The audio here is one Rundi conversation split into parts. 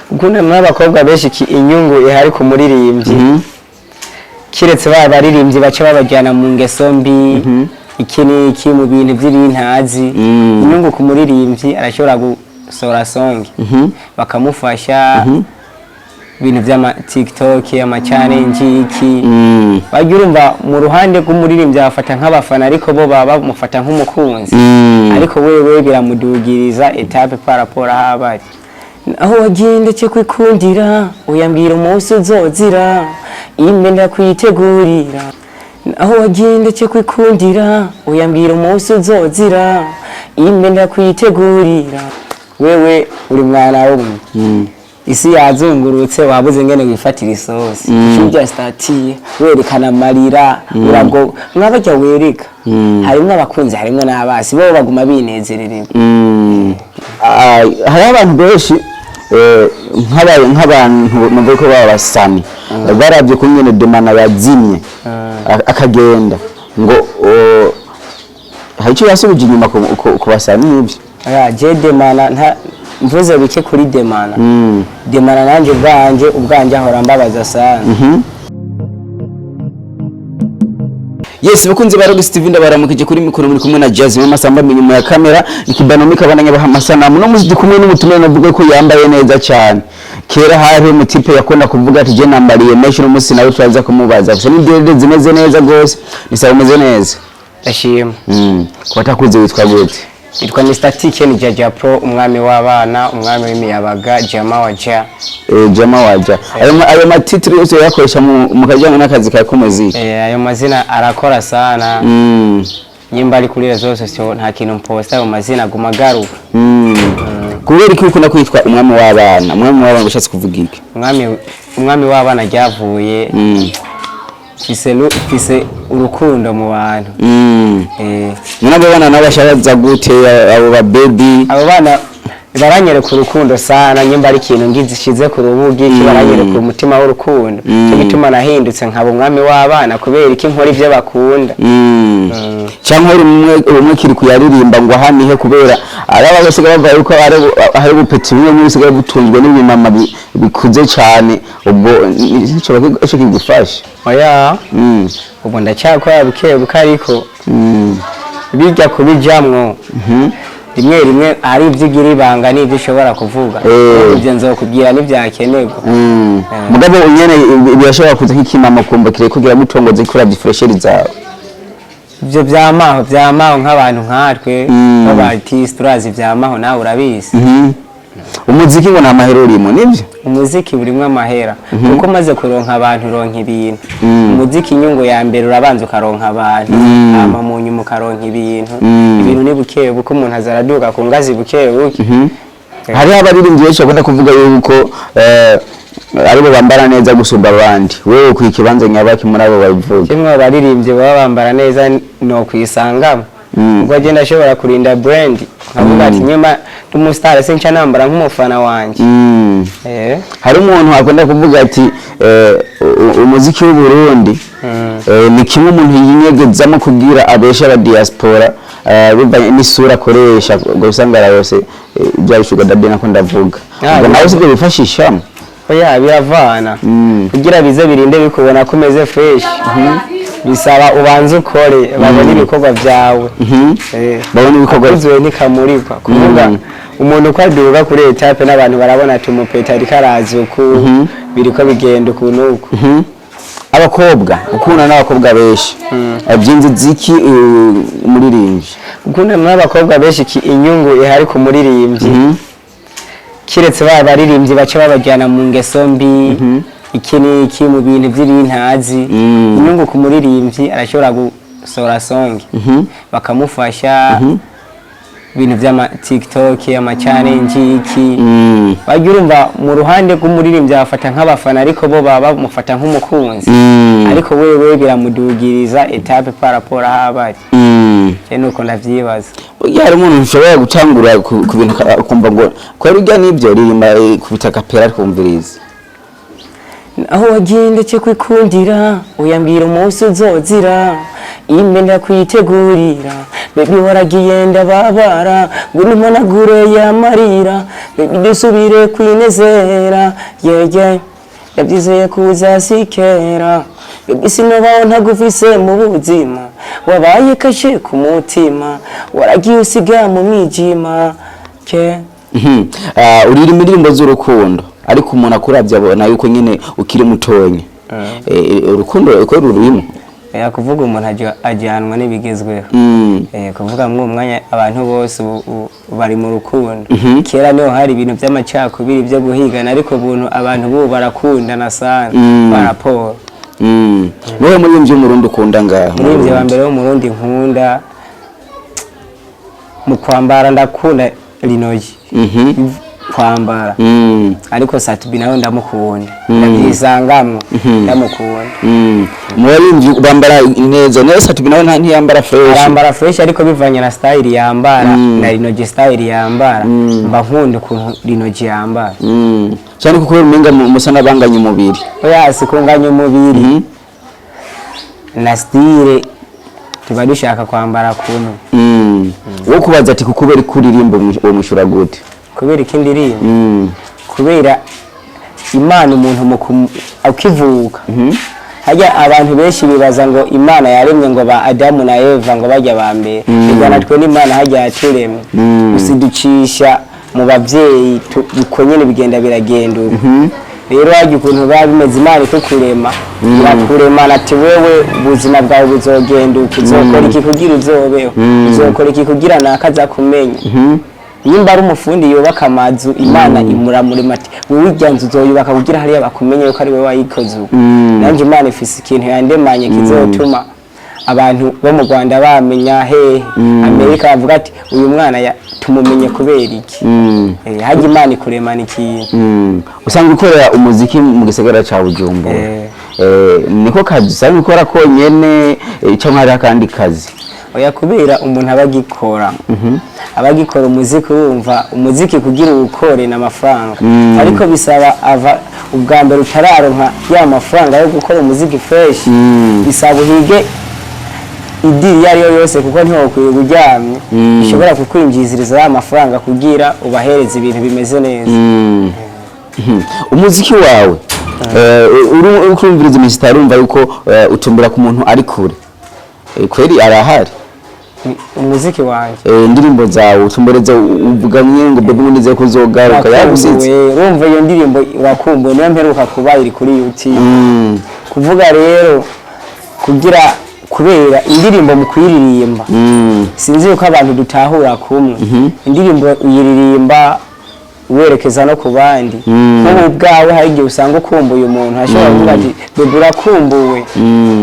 Gukunda n'abakobwa benshi inyungu ihari ku muririmbyi kiretse baririmbyi bace babajyana mu ngeso mbi iki mu bintu by'ibintazi inyungu ku muririmbyi arashobora gusora song bakamufasha ibintu by'ama TikTok ama challenge iki bagirumva mu ruhande rw'umuririmbyi afata nk'abafana ariko bo baba mufata nk'umukunzi ariko wewe biramudugiriza etape parapora habari aho wagende cyo kwikundira uyambira umunsi uzozira imenda kwitegurira aho wagende cyo kwikundira uyambira umunsi uzozira imenda kwitegurira wewe uri mwana w'umwe isi yazungurutse wabuze ngene wifatira isosi cyujya statiye werekana marira urago mwabajya wereka harimo abakunzi harimo n'abasi bo baguma binezererewe hari abantu benshi nk'abantu numva ko babasani barabye ko nyene Demana yazimye akagenda ngo haicyo yasubije inyuma ku basani n'ibyo je Demana nta mvuze bike kuri Demana Demana nanje ubwanje ahora mbabaza sana Yes, bakunzi ba Rock Steve ndabaramukije kuri mikoro muri kumwe na Jazz mu masamba inyuma ya kamera ikibano mikabana baha amasanamu no muzidi kumwe n'umutumire navuga ko yambaye neza cyane kera hari umutipe yakunda kuvuga ati je nambariye meshi no musi nawe twaza kumubaza gusa n'indende zimeze neza gose nisaba umeze neza ashima kubatakuze witwa gute Itwa Mr. Tiken Jaja Pro umwami w'abana umwami w'imiyabaga Jama waja Jama waja ayo matitri yose yakoresha mu kajyana n'akazi ka kumuziki ayo mazina arakora sana nyimba ari kuri zose sio nta kintu mposta ayo mazina gumagaruka kubera iki ukunda kwitwa umwami w'abana bishatse kuvuga iki umwami w'abana ryavuye fise urukundo mu bantu nabo bana nabasharaza gute abo ba baby abo bana baranyereka urukundo sana nyimba ari kintu ngizishize ku rubugi baranyereka umutima w'urukundo cyo gituma nahindutse nkaba umwami w'abana kubera iki nkora ivyo bakunda cyangwa umwe kiri kuyaririmba ngo hanihe kubera araba basiga bavuga yuko hari ubupeti bimwe bisigaye butunzwe n'ibimama bikuze cyane ubwo icyo kigufasha oya ubwo ndacyakora bukebuka ariko bijya kubijamwo rimwe ari ivyigira ibanga n'ivyo ushobora kuvuga ivyo nzokubwira n'ivyakenerwa mugabo unyene birashobora kuza nk'ikimama kumba kire kugira gutongoza ikora differential zawe ivyo vyamaho nk'abantu nkatwe baba artist turazi vyamaho nawe urabizi umuziki ngo namahero urimo nivyo umuziki burimwe amahera kuko maze kuronka abantu ronka ibintu umuziki inyungu ya mbere urabanza ukaronka abantu ama mu nyuma ukaronka ibintu ni buke buko umuntu azaraduka ku ngazi buke buke hari abaririmbyi benshi bakunda kuvuga yuko aribo bambara neza gusumba abandi wewe ku ikibanza nyabaki muri abo babivuga kimwe abaririmbyi baba bambara neza no kwisangamo ubwo agenda ashobora kurinda brand nkavuga ati nyuma umustar sinca nambara nk'umufana wanje hari umuntu akunda kuvuga ati umuziki w'u Burundi ni kimwe umuntu yinyegezamo kugira abesha aba diaspora bivanye n'isura akoresha ngo usanga yose bya Sugar Daddy nako ndavuga ngo nawe sibyo bifashisha oya biravana kugira bize birinde bikubona ko umeze fresh bisaba ubanze ukore babone ibikorwa byawe babone ibikorwa bizwe nikamurirwa kuvuga umuntu kwaduga kuri etape n'abantu barabona ati umupeta ari karazi uko biriko bigenda ukunuko abakobwa ukunda n'abakobwa benshi abyinze ziki umuririmbyi ukunda n'abakobwa benshi inyungu ihari ku muririmbyi kiretse baririmbyi bace babajyana mu ngeso mbi iki mu bintu by'ibintazi inyungu ku muririmbyi arashobora gusora song bakamufasha ibintu by'ama TikTok ama challenge iki bagirumva mu ruhande rw'umuririmbyi afata nk'abafana ariko bo baba mufata nk'umukunzi ariko wewe biramudugiriza etape parapora habari nuko ndavyibaza hari umuntu ushobora gutangura ku bintu kumva ngo kwari ujya n'ibyo ririmba kubitaka pera kumviriza aho wagende cyo kwikundira uyambira umunsi uzozira imenda kwitegurira baby waragiye ndababara ngwino mponagure yamarira baby dusubire kwinezera yeah yabyizeye kuza sikera baby sinobaho ntagufise mu buzima wabaye kashe ku mutima waragiye usiga mu mwijima ke uririmba indirimbo z'urukundo ariko umuntu akuravye abona yuko nyene ukiri mutonye urukundo uko rurimo kuvuga umuntu ajyanwa n'ibigezweho kuvuga mu mwanya abantu bose bari mu rukundo kera niho hari ibintu by'amacakubiri byo guhigana ariko buntu abantu bo barakundana sana baraporo wowe muri imvye umurundi ukunda ngaho muri imvye wa mbere wo murundi nkunda mu kwambara ndakunda Linoji kwambara ariko Satubi nawe ndamukunda ndabyisangamo ndamukunda muri imvye bambara neza nawe Satubi nawe ntiyambara fresh arambara fresh ariko bivanye na style yambara na Linoji style yambara mba nkunda ukuntu Linoji yambara cyane kuko umenga musana banganya umubiri oya sikunganya umubiri na style tuba dushaka kwambara kuno wo kubaza ati kukubera kuririmba uwo mushura gute kubera ikindi rimwe kubera Imana umuntu akivuka hajya abantu benshi bibaza ngo Imana yaremye ngo ba Adamu na Eva ngo bajya bambere igana twe n'Imana hajya yaturemye usiducisha mu bavyeyi uko nyene bigenda biragenduka rero hajya ukuntu babimeze Imana itukurema irakurema ati wewe ubuzima bwawe buzogenduka uzokora iki kugira uzobeho uzokora iki kugira nakaza kumenya nimba ari umufundi yubaka amazu Imana imuramurema ati wewe ijyanzu uzoyubaka kugira hariya bakumenye yuko ari wewe wayikoze nanje Imana ifise ikintu yandemanye kizotuma abantu bo mu Rwanda bamenya Amerika bavuga ati uyu mwana tumumenye kubera iki hajya Imana ikuremana ikintu usanga ukorera umuziki mu gisagara ca Bujumbura niko kazi usanga ukora ko nyene cyangwa hari akandi kazi oya kubera umuntu abagikora abagikora umuziki urumva umuziki kugira ukore n'amafaranga ariko bisaba ava ubwa mbere utararonka ya mafaranga yo gukora umuziki fresh bisaba uhige idiri yariyo yose kuko ntihokwiye kuryamye ishobora kukwinjiziriza ya mafaranga kugira ubahereza ibintu bimeze neza umuziki wawe ukumviriza imisita urumva yuko utumbira ku muntu ari kure kweri arahari umuziki wanje indirimbo zawe utumbereza uvuga ngo bebe ngize kuzogaruka yabusitse urumva iyo ndirimbo wakumbuye niyo mperuka kuba iri kuri YouTube kuvuga rero kugira kubera indirimbo mu kwiririmba sinzi uko abantu dutahura kumwe indirimbo uyiririmba werekeza no kubandi nko bwawe hari igihe usanga ukumbuye umuntu ashobora kuvuga ati bebe urakumbuwe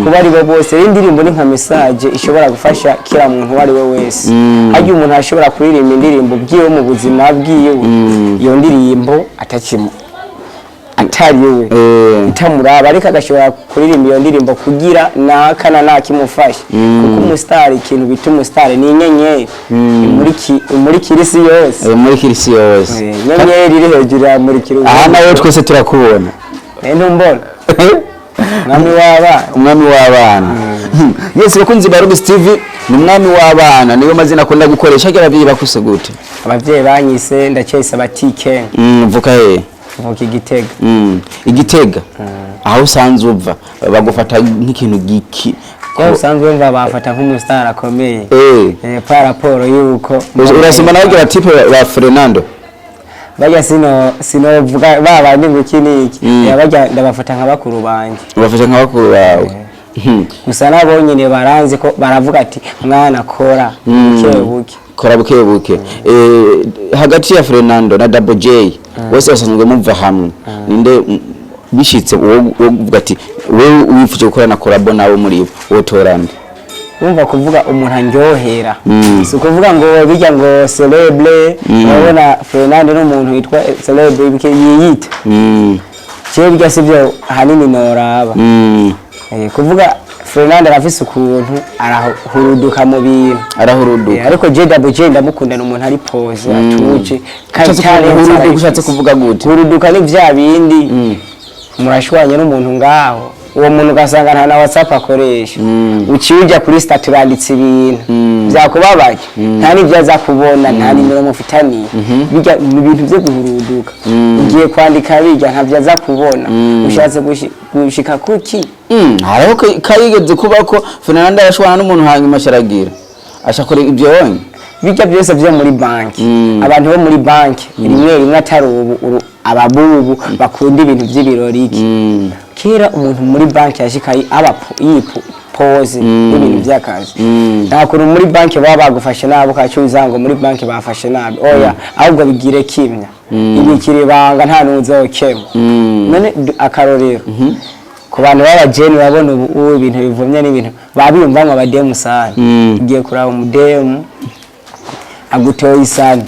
kuba ari bo bose indirimbo ni nka message ishobora gufasha kila muntu wari we wese hajya umuntu ashobora kuririmba indirimbo bwiwe mu buzima bwiwe iyo ndirimbo atacimo atariwe itamuraba ariko agashobora kuririmba iyo ndirimbo kugira nakana nakimufasha kuko umustar ikintu bita umustar ni inyenyeri muri kirisi yose muri kirisi yose inyenyeri iri hejuru ya muri kirisi aha nawe twese turakubona ntumbona umwami w'abana yes bakunzi ba Rob TV ni umwami w'abana niyo mazina akunda gukoresha agira abavyeyi bakuse gute abavyeyi banyise ndacese batike vuka he vuka Igitega Igitega aho usanzwe uva bagufata nk'ikintu giki ko usanzwe umva bafata nk'umustar akomeye pa raporo yuko urasoma nawe gira type wa Fernando bajya sinovuga babandi ngukiniki yabajya ndabafata nk'abakuru banje bafata nk'abakuru bawe gusa nabo nyine baranze ko baravuga ati mwana kora bukebuke kora bukebuke hagati ya Fernando na Double J bose basanzwe mumva hamwe ninde bishitse uvuga ati wewe wifuje gukora na collabo nawe muri wo torande umva kuvuga umuntu anjohera si kuvuga ngo bijya ngo celebre urabona Fernando n'umuntu witwa celebre bike yiyita cyo bijya sivyo hanini noraba kuvuga Fernando arafise ukuntu arahuruduka mu bintu arahuruduka ariko JWJ ndamukunda n'umuntu ari pose atuje kandi cyane huruduka ushatse kuvuga gute huruduka ni vya bindi murashwanye n'umuntu ngaho uwo muntu ugasanga nta na WhatsApp akoresha uciye ujya kuri stat uranditse ibintu byakubabaje nta n'ibyo aza kubona nta nimero mufitaniye bijya mu bintu byo guhuruduka ugiye kwandika bijya ntavyo aza kubona ushatse gushika kuki hariho kayigeze kuba ko Fernanda yashwana n'umuntu hanyuma sharagira ashakora ibyo wonye bijya byose byo muri banki abantu bo muri banki rimwe atari ubu ababubu bakunda ibintu by'ibirori kera umuntu muri banki yashikaye pose n'ibintu by'akazi ntakuru muri banki baba bagufashe nabo kacyuza ngo muri banki bafashe nabi oya ahubwo bigire kimya ibikiri banga nta nuzokema none akarorero ku bantu b'abajeni babona ubu ibintu bivumye n'ibintu babiyumva ngo abademu sana ugiye kuraba umudemu agutoye isana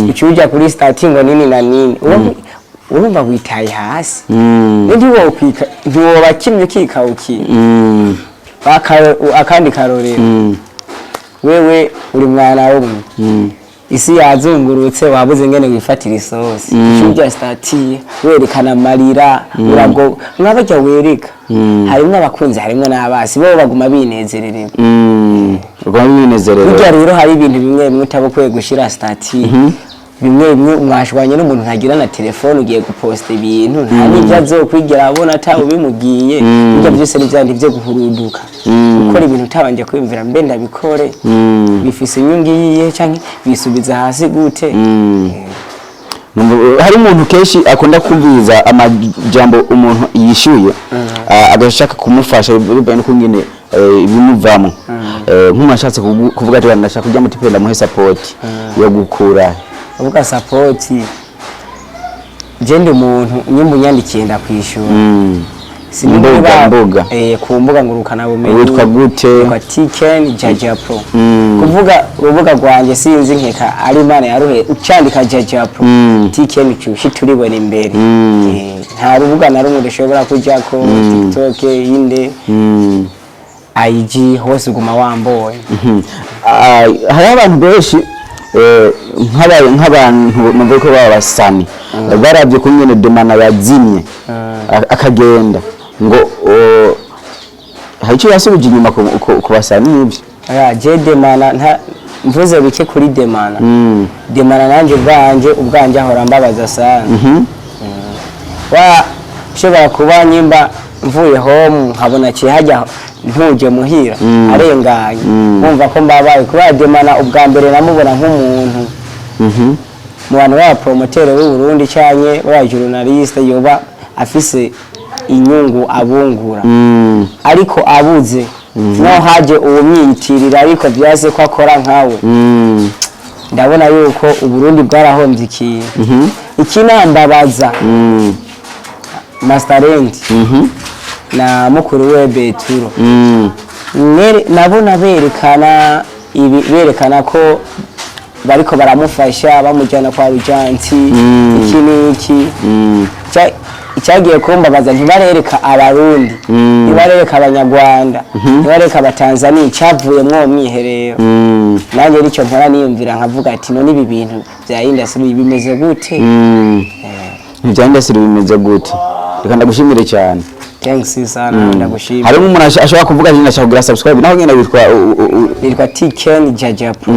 icyujya kuri starting nini na nini urumva witaye hasi ndi wo kwika ntiwo bakimye kikawuki akandi karorero wewe uri mwana w'umwe isi yazungurutse wabuze ngene wifatira isosi cyujya startiye werekana marira urago mwabajya wereka harimo abakunzi harimo n'abasi bo baguma binezerererwa bijya rero hari ibintu bimwe bimwe utabukwiye gushira startiye bimwe mwashwanye n'umuntu ntagira na telefone ugiye guposta ibintu nta n'ibyo azokwigira abona atawe bimubwiye bijya byose n'ibyandi byo guhuruduka gukora ibintu utabanje kwimvira mbe ndabikore bifise inyungu yiye canke bisubiza hasi gute hari umuntu kenshi akunda kumviza amajambo umuntu yishuye agashaka kumufasha bibaye no kungene ibimuvamo nk'umashatse kuvuga ati ndashaka kujya mutipenda muhe support yo gukura uvuga support jende umuntu nyimbu nyandikiye ndakwishura mbuga ku mbuga ngurukana bumenyi witwa gute kwa Tiken Jaja Pro kuvuga urubuga rwanje sinzi nkeka ari Imana yaruhe ucandika Jaja Pro Tiken cyushi turibona imbere nta rubuga na rumwe dushobora kujako TikTok inde IG hose uguma wamboye hari abantu benshi nk'abantu numva ko babasani barabye kunyene demana yazimye akagenda ngo haicyo yasubije inyuma ku basani n'ibyo je demana nta mvuze bike kuri demana demana nanje ubwanje ahora mbabaza sana wa shobora kuba nyimba mvuye home nkabona kihajya ntuje muhira arenganye umva ko mbabaye kuba demana ubwa mbere namubona nk'umuntu mu bantu ba promoteur w'u Burundi cyanye wa journaliste yoba afise inyungu abungura ariko abuze no haje uwumyitirira ariko byase ko akora nkawe ndabona yuko u Burundi bwarahombye ikinambabaza Masterend na mukuru we Beturo nabona berekana ko bariko baramufasha bamujyana kwa Rujanti iki icyagiye kumbabaza ntibarereka abarundi ntibarereka abanyarwanda ntibarereka abatanzania cyavuye mwo mwiherero nanjye nicyo mpora niyumvira nkavuga ati none ibi bintu bya industry bimeze gute bya industry bimeze gute reka ndagushimire cyane thanks sana ndagushimira hari umuntu ashobora kuvuga ati ndashaka kugura subscribe naho ngene witwa Tiken Jaja Pro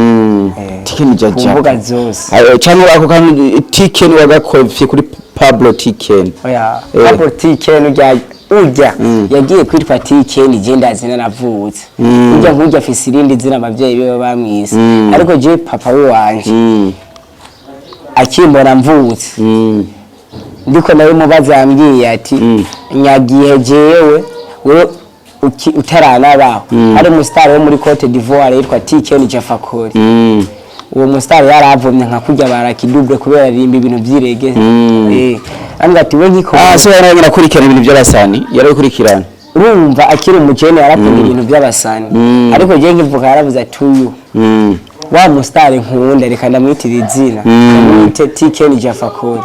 Tiken Jaja kuvuga zose channel ako kandi Tiken wagakovye kuri Pablo Tiken oya Pablo Tiken ujya yagiye kwitwa Tiken je ndazina navutse ujya nkujya afise irindi zina abavyeyi be bamwise ariko je papa we wanje akimbona mvutse ndiko nawe mubaza yambwiye ati nyagiye jewe we utaranabaho ari umustar wo muri Cote d'Ivoire yitwa Tiken Jafakori uwo mustar yaravumye nka kujya barakiduble kubera rimba ibintu byirege andi ati we nkiko so yaragera kurikirana ibintu by'abasani yarabikurikirana urumva akiri umukene yarakunda ibintu by'abasani ariko je nkivuga yaravuze ati uyu wa mustar nkunda reka ndamwitira izina Tiken Jafakori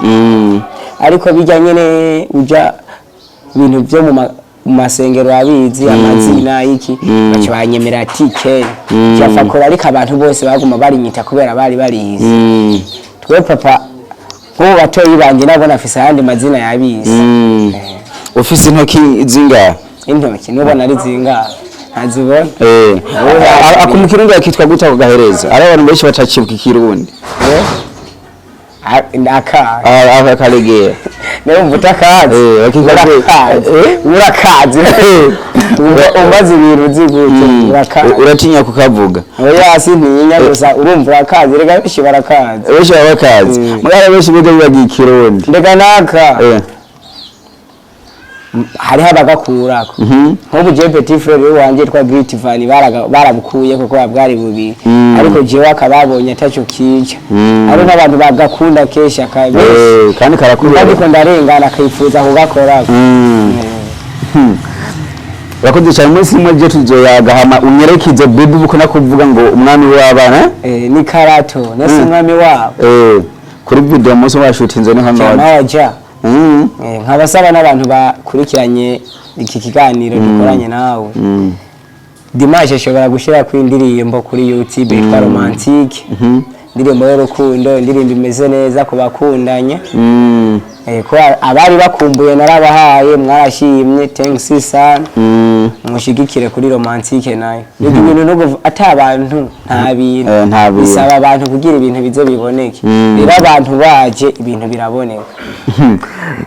ariko bijya nyene uja ibintu byo mu masengero abizi amazina iki bacho banyemera Tiken Jafakori ariko abantu bose baguma barinyita kubera bari barizi twe papa ko batoyi banje nabona afise handi mazina yabizi ofisi ntoki zinga intoki nubona ari zingahe ntazibona mu kirundi akitwa gute ako gahereza ari abantu benshi batacibuka ikirundi akaregera niyo mvuta kazi urakazi umaze ibintu uzigute urakazi uratinya kukavuga oya sintinya gusa urumva urakazi rega benshi barakazi mugara benshi biga bibagiye ikirundi ndega naka hariho abagakurako nk'ubu je petit frère wanje twa Great Van barabukuye kuko bwari bubiri ariko jewe akababonye ataco kica ari n'abantu bagakunda kesha kandi karakuriye ariko ndarengana akifuza kugakorako Bakoze cyane muri simwe je tuzoyagahama unyerekize baby buko nakuvuga ngo umwami w'abana ni karato nasi umwami wabo kuri video muso washutinze ni hano waja nkabasaba n'abantu bakurikiranye iki kiganiro dukoranye nawe Dimanche ashobora gushira ku indirimbo kuri YouTube yitwa Romantique indirimbo y'urukundo indirimbo imeze neza ku bakundanye ko abari bakumbuye narabahaye mwarashimye thanks sana mushigikire kuri Romantique nayo ibintu no atabantu nta bintu bisaba abantu kugira ibintu bize biboneke rero abantu baje ibintu biraboneka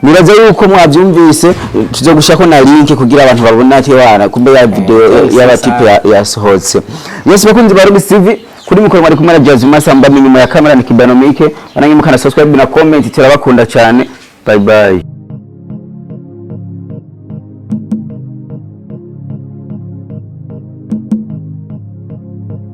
Niraza yuko mwabyumvise tuzo gushako na link kugira abantu babona ati wana kumbe ya video y'abatipe yasohotse Yose bakunzi bari TV kuri mikoro mwari kumara Jazz Masamba nyuma ya kamera ni Kibanomike bananye mukana subscribe na comment turabakunda cyane bye bye